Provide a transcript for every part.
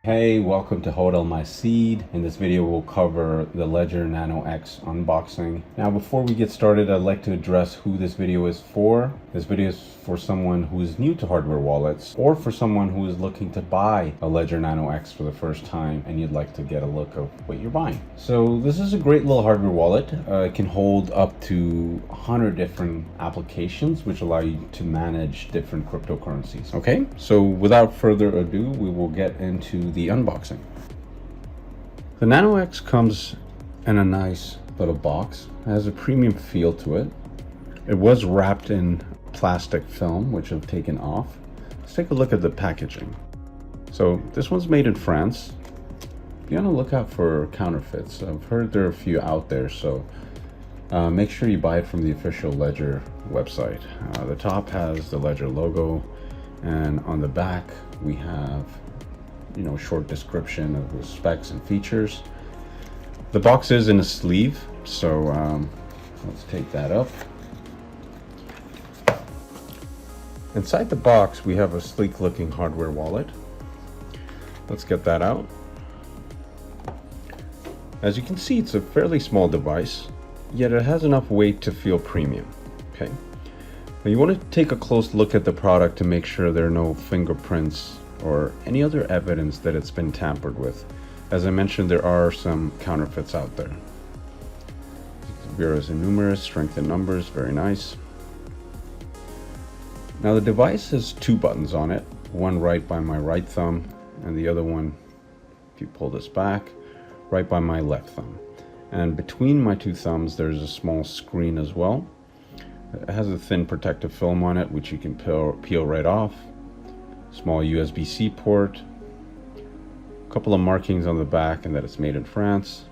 Hey, welcome to Hold On My Seed. In this video, we'll cover the Ledger Nano X unboxing. Now, before we get started, I'd like to address who this video is for. This video is for someone who is new to hardware wallets, or for someone who is looking to buy a Ledger Nano X for the first time and you'd like to get a look of what you're buying. So this is a great little hardware wallet. It can hold up to 100 different applications, which allow you to manage different cryptocurrencies. Okay, so without further ado, we will get into the unboxing. The Nano X comes in a nice little box. It has a premium feel to it. It was wrapped in plastic film, which I've taken off. Let's take a look at the packaging. So this one's made in France. Be on the lookout for counterfeits. I've heard there are a few out there, so make sure you buy it from the official Ledger website. The top has the Ledger logo, and on the back we have short description of the specs and features. The box is in a sleeve, so let's take that up. Inside the box we have a sleek looking hardware wallet. Let's get that out. As you can see, it's a fairly small device, yet it has enough weight to feel premium. Okay, now you want to take a close look at the product to make sure there are no fingerprints or any other evidence that it's been tampered with. As I mentioned, there are some counterfeits out there. Zeros and numerous, strength in numbers, very nice. Now the device has two buttons on it, one right by my right thumb and the other one, if you pull this back, right by my left thumb. And between my two thumbs there's a small screen as well. It has a thin protective film on it which you can peel right off. Small USB-C port, a couple of markings on the back and that it's made in France.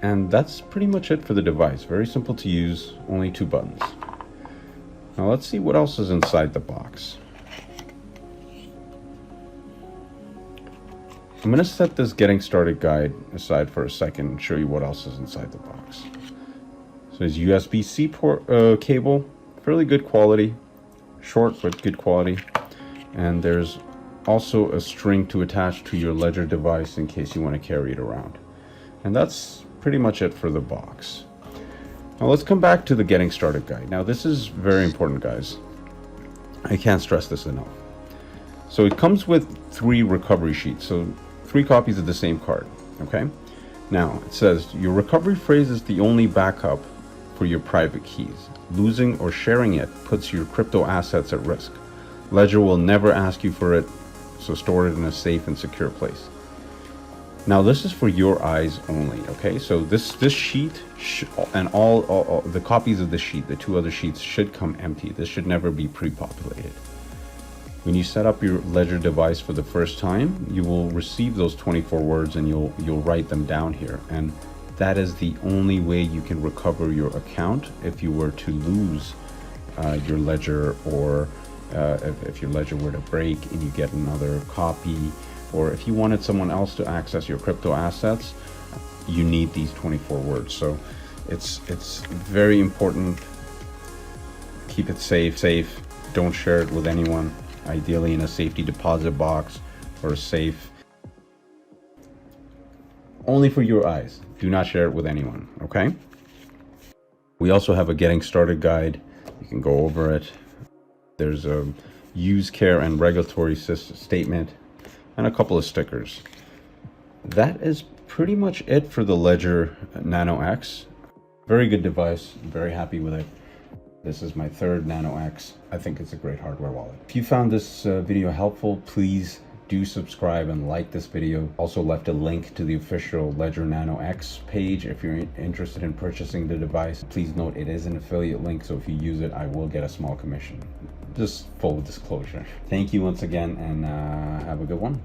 And that's pretty much it for the device. Very simple to use, only two buttons. Now let's see what else is inside the box. I'm going to set this getting started guide aside for a second and show you what else is inside the box. So there's USB-C port, cable, fairly good quality, short but good quality. And there's also a string to attach to your Ledger device in case you want to carry it around. And that's pretty much it for the box. Now let's come back to the getting started guide. Now this is very important, guys. I can't stress this enough. So it comes with 3 recovery sheets, so 3 copies of the same card. Okay, now it says your recovery phrase is the only backup for your private keys. Losing or sharing it puts your crypto assets at risk. Ledger will never ask you for it, so store it in a safe and secure place. Now this is for your eyes only, okay? So this sheet and all the copies of the sheet, the 2 other sheets, should come empty. This should never be pre-populated. When you set up your Ledger device for the first time, you will receive those 24 words and you'll write them down here. And that is the only way you can recover your account if you were to lose your Ledger, or if your Ledger were to break and you get another copy, or if you wanted someone else to access your crypto assets, you need these 24 words. So it's very important. Keep it safe. Don't share it with anyone, ideally in a safety deposit box or a safe. Only for your eyes. Do not share it with anyone, okay? We also have a getting started guide. You can go over it. There's a use care and regulatory statement and a couple of stickers. That is pretty much it for the Ledger Nano X. Very good device, very happy with it. This is my 3rd Nano X. I think it's a great hardware wallet. If you found this video helpful, please do subscribe and like this video. Also left a link to the official Ledger Nano X page if you're interested in purchasing the device. Please note it is an affiliate link, so if you use it, I will get a small commission. Just full disclosure. Thank you once again, and have a good one.